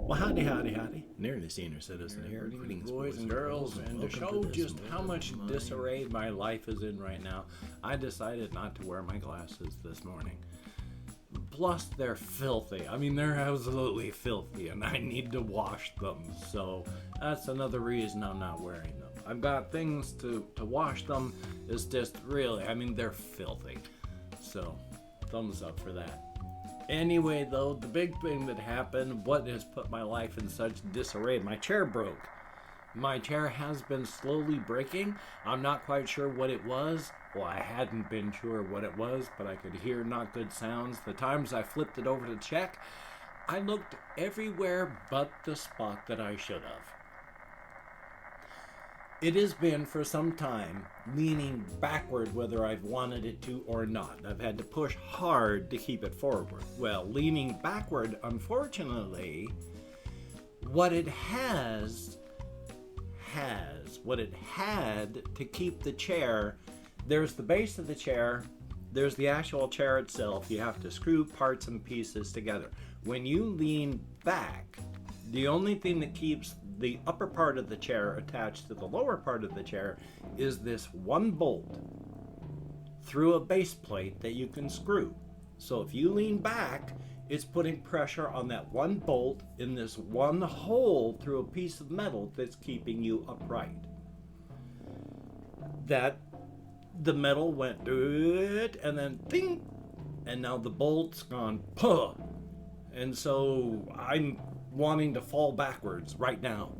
Well, howdy. Nearly Senior Citizen here. Greetings, boys and girls. And to show just how much disarray my life is in right now, I decided not to wear my glasses this morning. Plus, they're filthy. I mean, they're absolutely filthy, and I need to wash them. So that's another reason I'm not wearing them. I've got things to wash them. It's just really, I mean, they're filthy. So, thumbs up for that. Anyway, though, the big thing that happened, what has put my life in such disarray, my chair broke. My chair has been slowly breaking. I'm not quite sure what it was. Well, I hadn't been sure what it was, but I could hear not good sounds. The times I flipped it over to check, I looked everywhere but the spot that I should have. It has been for some time leaning backward whether I've wanted it to or not. I've had to push hard to keep it forward. Well, leaning backward, unfortunately, what it had to keep the chair, there's the base of the chair, there's the actual chair itself. You have to screw parts and pieces together. When you lean back, the only thing that keeps the upper part of the chair attached to the lower part of the chair is this one bolt through a base plate that you can screw. So if you lean back, it's putting pressure on that one bolt in this one hole through a piece of metal that's keeping you upright. That the metal went and then ding, and now the bolt's gone puh. And so I'm wanting to fall backwards right now.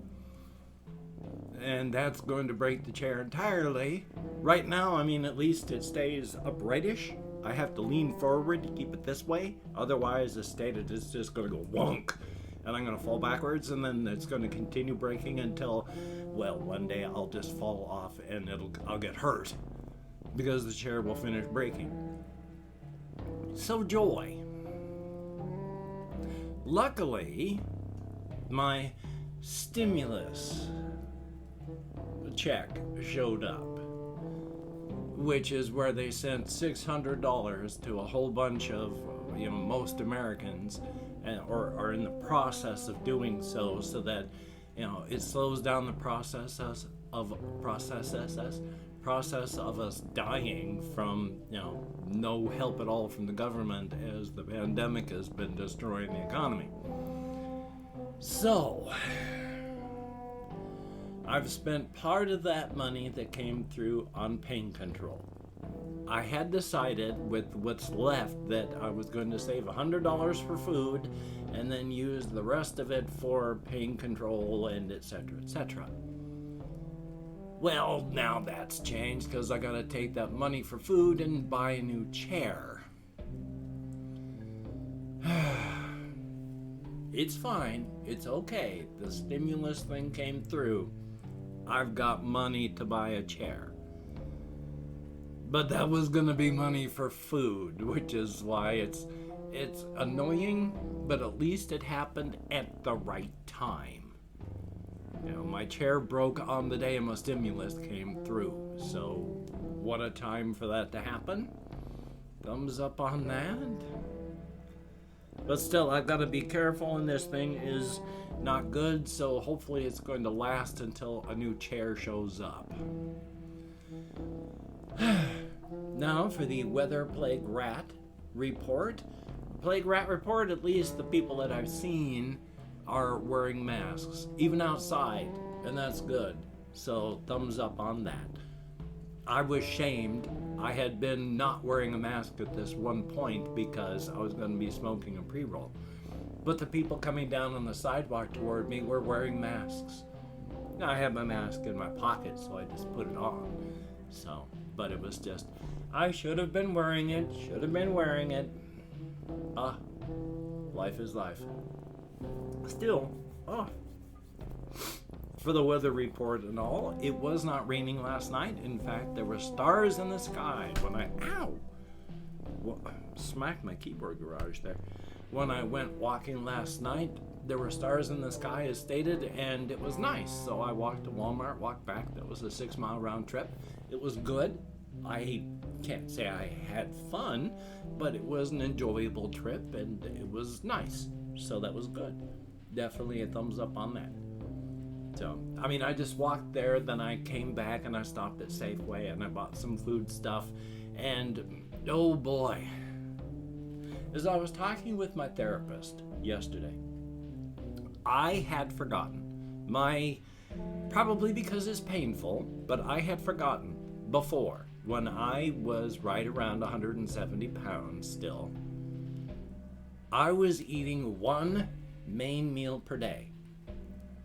And that's going to break the chair entirely. Right now, I mean, at least it stays uprightish. I have to lean forward to keep it this way. Otherwise, as stated, it's just going to go wonk. And I'm going to fall backwards, and then it's going to continue breaking until, well, one day I'll just fall off and I'll get hurt. Because the chair will finish breaking. So joy. Luckily, my stimulus check showed up, which is where they sent $600 to a whole bunch of, most Americans, or are in the process of doing so that, it slows down the process of us dying from, no help at all from the government as the pandemic has been destroying the economy. So, I've spent part of that money that came through on pain control. I had decided with what's left that I was going to save $100 for food and then use the rest of it for pain control and etc., etc. Well, now that's changed because I gotta take that money for food and buy a new chair. It's fine. It's okay. The stimulus thing came through. I've got money to buy a chair. But that was gonna be money for food, which is why it's annoying, but at least it happened at the right time. My chair broke on the day my stimulus came through. So, what a time for that to happen. Thumbs up on that. But still, I've got to be careful, and this thing is not good, so hopefully it's going to last until a new chair shows up. Now for the weather plague rat report. Plague rat report, at least the people that I've seen are wearing masks, even outside, and that's good. So thumbs up on that. I was shamed. I had been not wearing a mask at this one point because I was going to be smoking a pre-roll. But the people coming down on the sidewalk toward me were wearing masks. Now, I had my mask in my pocket, so I just put it on. So, but it was just, I should have been wearing it. Life is life. Still, for the weather report and all, it was not raining last night. In fact, there were stars in the sky when I smacked my keyboard garage there. When I went walking last night, there were stars in the sky as stated, and it was nice. So I walked to Walmart, walked back. That was a 6-mile round trip. It was good. I can't say I had fun, but it was an enjoyable trip, and it was nice. So that was good. Definitely a thumbs up on that. So, I mean, I just walked there, then I came back and I stopped at Safeway and I bought some food stuff. And, oh boy, as I was talking with my therapist yesterday, I had forgotten probably because it's painful, but I had forgotten before, when I was right around 170 pounds still, I was eating one main meal per day.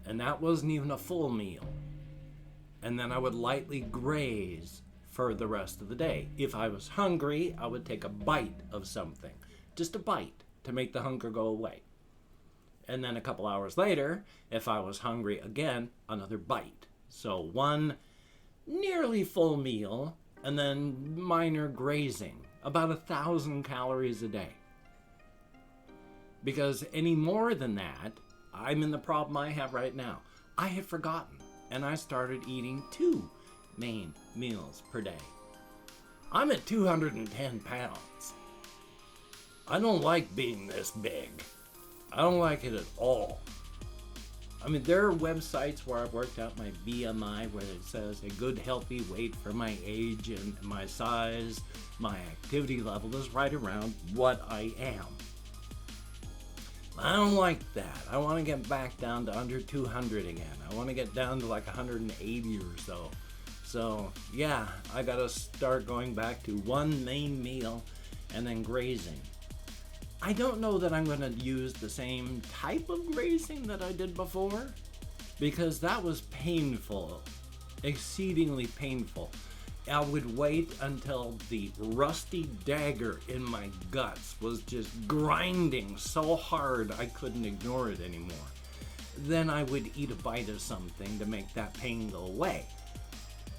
And that wasn't even a full meal. And then I would lightly graze for the rest of the day. If I was hungry, I would take a bite of something. Just a bite to make the hunger go away. And then a couple hours later, if I was hungry again, another bite. So one nearly full meal, and then minor grazing. About 1,000 calories a day. Because any more than that, I'm in the problem I have right now. I had forgotten, and I started eating 2 main meals per day. I'm at 210 pounds. I don't like being this big. I don't like it at all. I mean, there are websites where I've worked out my BMI, where it says a good healthy weight for my age and my size, my activity level is right around what I am. I don't like that. I want to get back down to under 200 again. I want to get down to like 180 or so. So, yeah, I got to start going back to one main meal and then grazing. I don't know that I'm going to use the same type of grazing that I did before, because that was painful, exceedingly painful. I would wait until the rusty dagger in my guts was just grinding so hard I couldn't ignore it anymore. Then I would eat a bite of something to make that pain go away.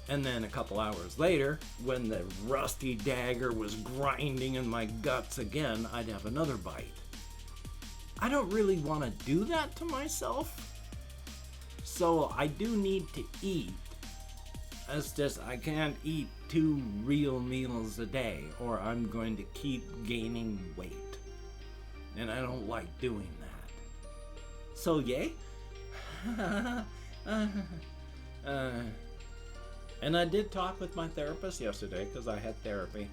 And then a couple hours later, when the rusty dagger was grinding in my guts again, I'd have another bite. I don't really want to do that to myself. So I do need to eat. It's just I can't eat 2 real meals a day or I'm going to keep gaining weight. And I don't like doing that. So yay. And I did talk with my therapist yesterday because I had therapy.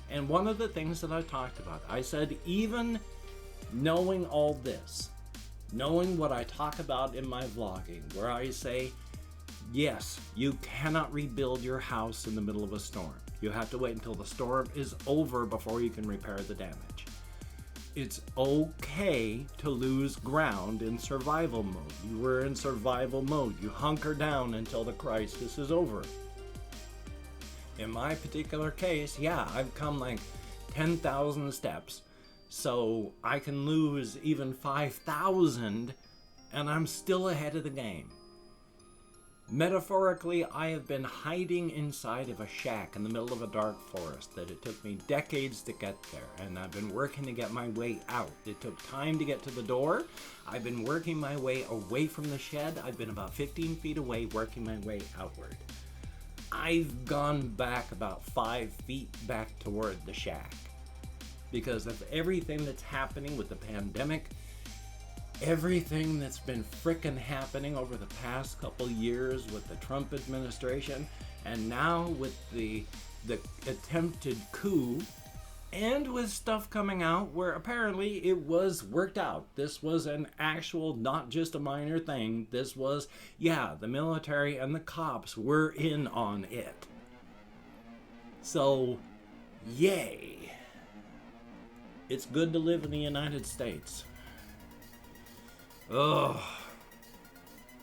And one of the things that I talked about, I said even knowing all this, knowing what I talk about in my vlogging, where I say, yes, you cannot rebuild your house in the middle of a storm. You have to wait until the storm is over before you can repair the damage. It's okay to lose ground in survival mode. You were in survival mode. You hunker down until the crisis is over. In my particular case, yeah, I've come like 10,000 steps, so I can lose even 5,000 and I'm still ahead of the game. Metaphorically, I have been hiding inside of a shack in the middle of a dark forest that it took me decades to get there, and I've been working to get my way out. It took time to get to the door. I've been working my way away from the shed. I've been about 15 feet away, working my way outward. I've gone back about 5 feet back toward the shack because of everything that's happening with the pandemic, everything that's been frickin' happening over the past couple years with the Trump administration, and now with the attempted coup, and with stuff coming out where apparently it was worked out. This was an actual, not just a minor thing. This was, yeah, the military and the cops were in on it. So, yay. It's good to live in the United States. Ugh.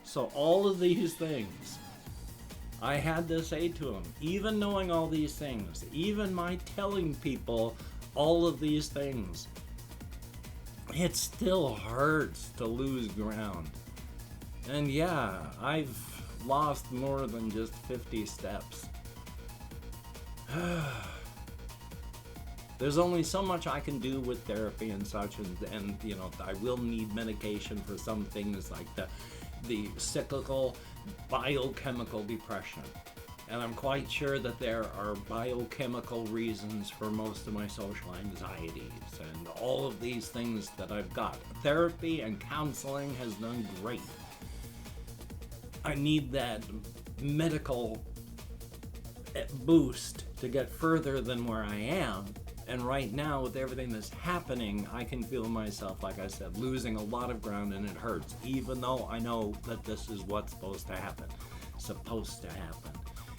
So all of these things, I had to say to him, even knowing all these things, even my telling people all of these things, it still hurts to lose ground. And yeah, I've lost more than just 50 steps. There's only so much I can do with therapy and such, and you know, I will need medication for some things like the cyclical biochemical depression. And I'm quite sure that there are biochemical reasons for most of my social anxieties and all of these things that I've got. Therapy and counseling has done great. I need that medical boost to get further than where I am. And right now, with everything that's happening, I can feel myself, like I said, losing a lot of ground, and it hurts, even though I know that this is what's supposed to happen.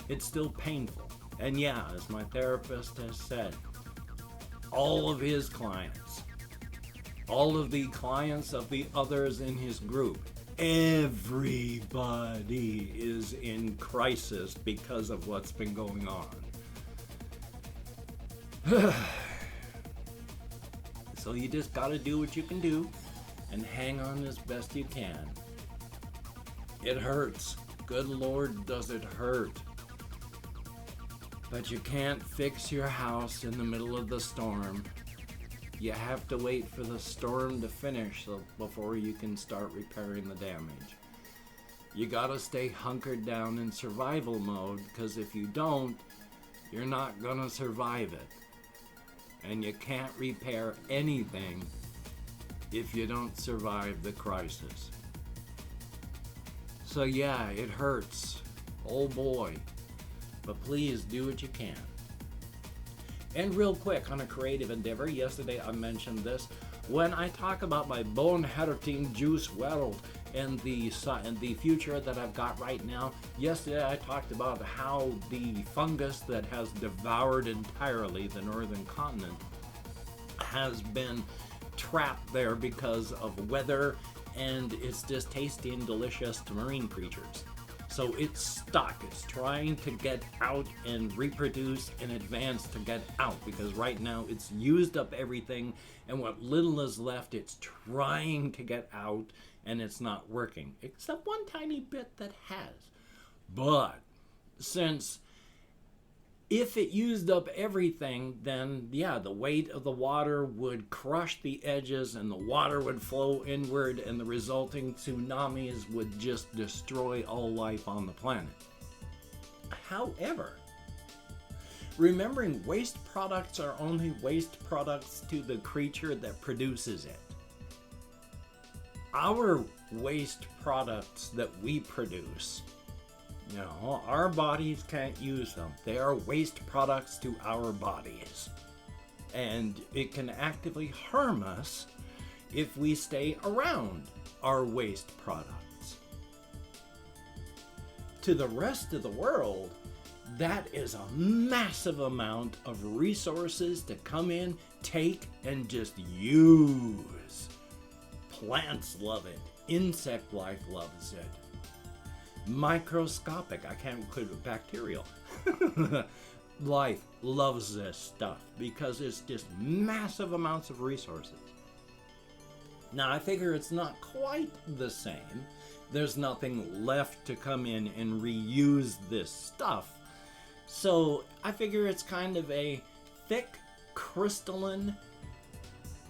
It's still painful. And yeah, as my therapist has said, all of his clients, all of the clients of the others in his group, everybody is in crisis because of what's been going on. So you just gotta do what you can do and hang on as best you can. It hurts. Good Lord, does it hurt. But you can't fix your house in the middle of the storm. You have to wait for the storm to finish before you can start repairing the damage. You gotta stay hunkered down in survival mode, because if you don't, you're not gonna survive it. And you can't repair anything if you don't survive the crisis. So yeah, it hurts. Oh boy. But please do what you can. And real quick, on a creative endeavor, yesterday I mentioned this. When I talk about my bone-hurting juice world and the future that I've got right now, yesterday I talked about how the fungus that has devoured entirely the northern continent has been trapped there because of weather, and it's just tasty and delicious to marine creatures. So it's stuck. It's trying to get out and reproduce in advance to get out, because right now it's used up everything, and what little is left, it's trying to get out, and it's not working. Except one tiny bit that has. But since if it used up everything, then yeah, the weight of the water would crush the edges and the water would flow inward, and the resulting tsunamis would just destroy all life on the planet. However, remembering waste products are only waste products to the creature that produces it. Our waste products that we produce, you know, our bodies can't use them. They are waste products to our bodies. And it can actively harm us if we stay around our waste products. To the rest of the world, that is a massive amount of resources to come in, take, and just use. Plants love it. Insect life loves it. Microscopic, I can't put it, bacterial life loves this stuff because it's just massive amounts of resources. Now I figure it's not quite the same. There's nothing left to come in and reuse this stuff. So I figure it's kind of a thick crystalline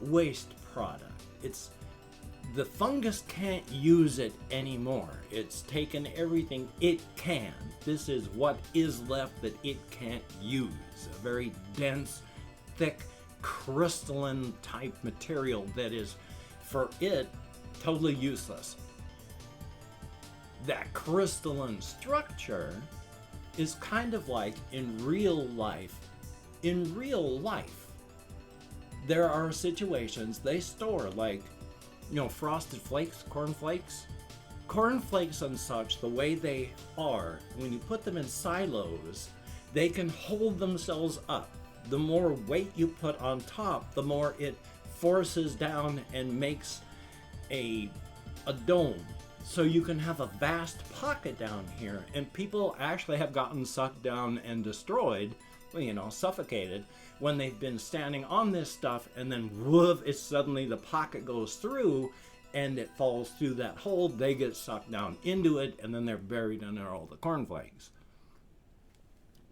waste product. The fungus can't use it anymore. It's taken everything it can. This is what is left that it can't use. A very dense, thick, crystalline type material that is, for it, totally useless. That crystalline structure is kind of like in real life. In real life, there are situations they store, like, you know, Frosted Flakes, cornflakes and such, the way they are, when you put them in silos, they can hold themselves up. The more weight you put on top, the more it forces down and makes a dome. So you can have a vast pocket down here, and people actually have gotten sucked down and destroyed, well, you know, suffocated, when they've been standing on this stuff, and then woof, it's suddenly the pocket goes through and it falls through that hole. They get sucked down into it, and then they're buried under all the cornflakes.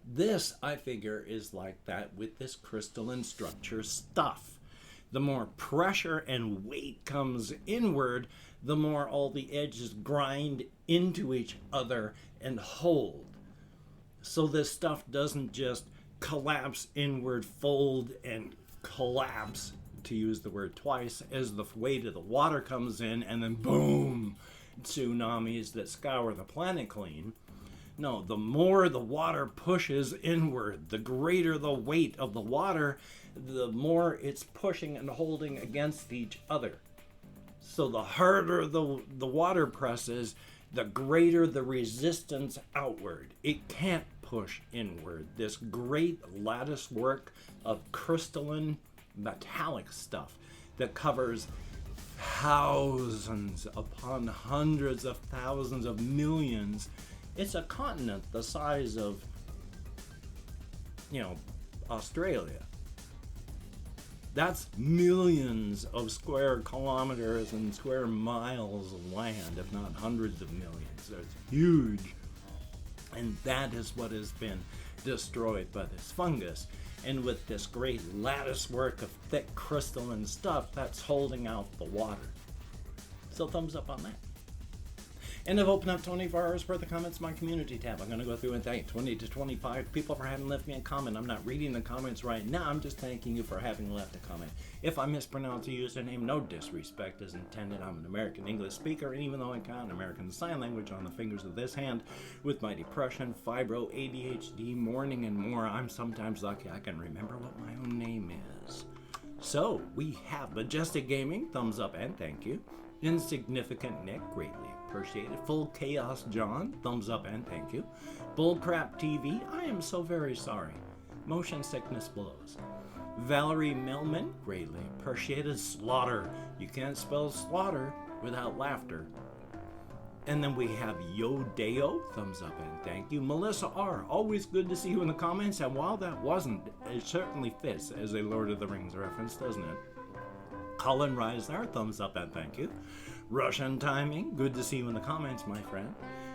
This, I figure, is like that with this crystalline structure stuff. The more pressure and weight comes inward, the more all the edges grind into each other and hold. So this stuff doesn't just collapse inward, fold, and collapse, to use the word twice, as the weight of the water comes in, and then boom, tsunamis that scour the planet clean. No, the more the water pushes inward, the greater the weight of the water, the more it's pushing and holding against each other. So the harder the water presses, the greater the resistance outward. It can't push inward. This great lattice work of crystalline metallic stuff that covers thousands upon hundreds of thousands of millions. It's a continent the size of, Australia. That's millions of square kilometers and square miles of land, if not hundreds of millions. So it's huge. And that is what has been destroyed by this fungus. And with this great lattice work of thick crystalline stuff, that's holding out the water. So thumbs up on that. And I've opened up 24 hours worth of comments in my community tab. I'm going to go through and thank 20 to 25 people for having left me a comment. I'm not reading the comments right now. I'm just thanking you for having left a comment. If I mispronounce a username, no disrespect is intended. I'm an American English speaker, and even though I count American Sign Language on the fingers of this hand, with my depression, fibro, ADHD, mourning, and more, I'm sometimes lucky I can remember what my own name is. So, we have Majestic Gaming, thumbs up and thank you. Insignificant Nick, greatly appreciated. Full Chaos John, thumbs up and thank you. Bullcrap TV, I am so very sorry. Motion sickness blows. Valerie Millman, greatly appreciated. Slaughter, you can't spell slaughter without laughter. And then we have Yodeo, thumbs up and thank you. Melissa R, always good to see you in the comments, and while that wasn't, it certainly fits as a Lord of the Rings reference, doesn't it? Colin Reisner, thumbs up and thank you. Russian Timing, good to see you in the comments, my friend.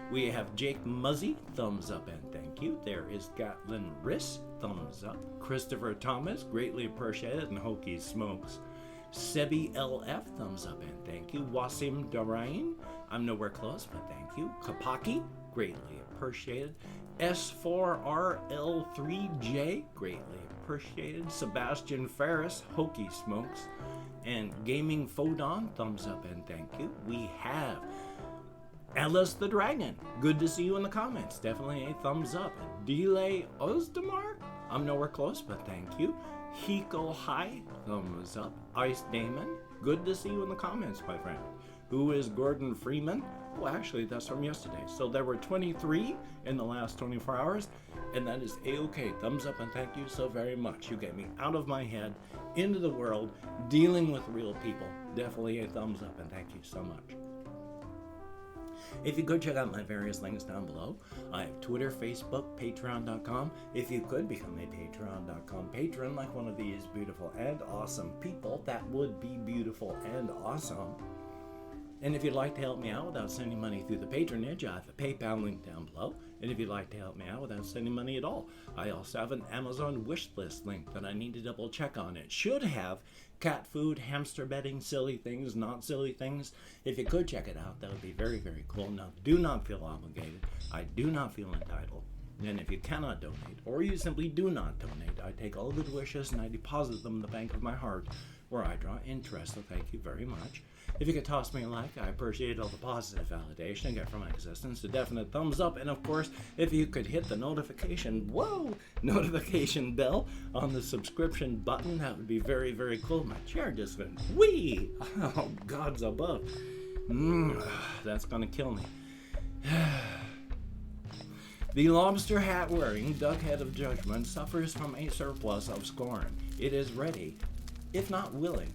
We have Jake Muzzy, thumbs up and thank you. There is Gatlin Riss, thumbs up. Christopher Thomas, greatly appreciated, and Hokey Smokes. Sebi LF, thumbs up and thank you. Wasim Darain, I'm nowhere close, but thank you. Kapaki, greatly appreciated. S4RL3J, greatly appreciated. Sebastian Ferris, Hokey Smokes. And Gaming Fodon, thumbs up and thank you. We have Alice the Dragon, good to see you in the comments, definitely a thumbs up. Delay Ozdemar, I'm nowhere close, but thank you. Hiko High, thumbs up. Ice Damon, good to see you in the comments, my friend. Who is Gordon Freeman? Oh, actually, that's from yesterday. So there were 23 in the last 24 hours, and that is A-OK. Thumbs up and thank you so very much. You get me out of my head, into the world, dealing with real people. Definitely a thumbs up and thank you so much. If you could check out my various links down below, I have Twitter, Facebook, Patreon.com. If you could become a Patreon.com patron like one of these beautiful and awesome people, that would be beautiful and awesome. And if you'd like to help me out without sending money through the patronage, I have a PayPal link down below. And if you'd like to help me out without sending money at all, I also have an Amazon wish list link that I need to double check on. It should have cat food, hamster bedding, silly things, not silly things. If you could check it out, that would be very, very cool. Now, do not feel obligated. I do not feel entitled. And if you cannot donate, or you simply do not donate, I take all good wishes and I deposit them in the bank of my heart, where I draw interest, so thank you very much. If you could toss me a like, I appreciate all the positive validation I get from my existence, a definite thumbs up, and of course, if you could hit the notification bell on the subscription button, that would be very, very cool. My chair just went whee! Oh, gods above. That's gonna kill me. The lobster hat wearing duckhead of judgment suffers from a surplus of scorn. It is ready, if not willing,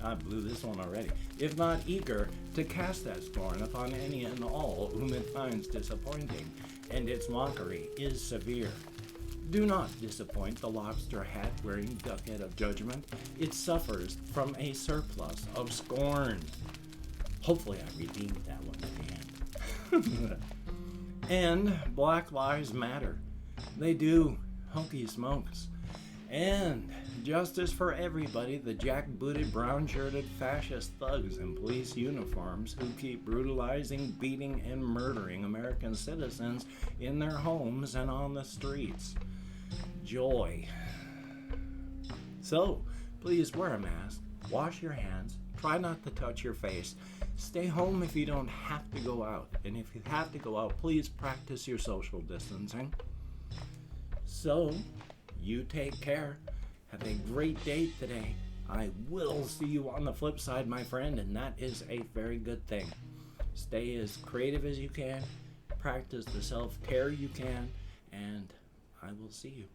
I blew this one already, if not eager to cast that scorn upon any and all whom it finds disappointing, and its mockery is severe. Do not disappoint the lobster hat wearing duckhead of judgment. It suffers from a surplus of scorn. Hopefully I redeemed that one at the end. And Black Lives Matter. They do. Hokey Smokes. And Justice for everybody, the jackbooted, brown-shirted fascist thugs in police uniforms who keep brutalizing, beating, and murdering American citizens in their homes and on the streets. Joy. So, please wear a mask, wash your hands, try not to touch your face, stay home if you don't have to go out, and if you have to go out, please practice your social distancing. So, you take care. Have a great day today. I will see you on the flip side, my friend, and that is a very good thing. Stay as creative as you can, practice the self-care you can, and I will see you.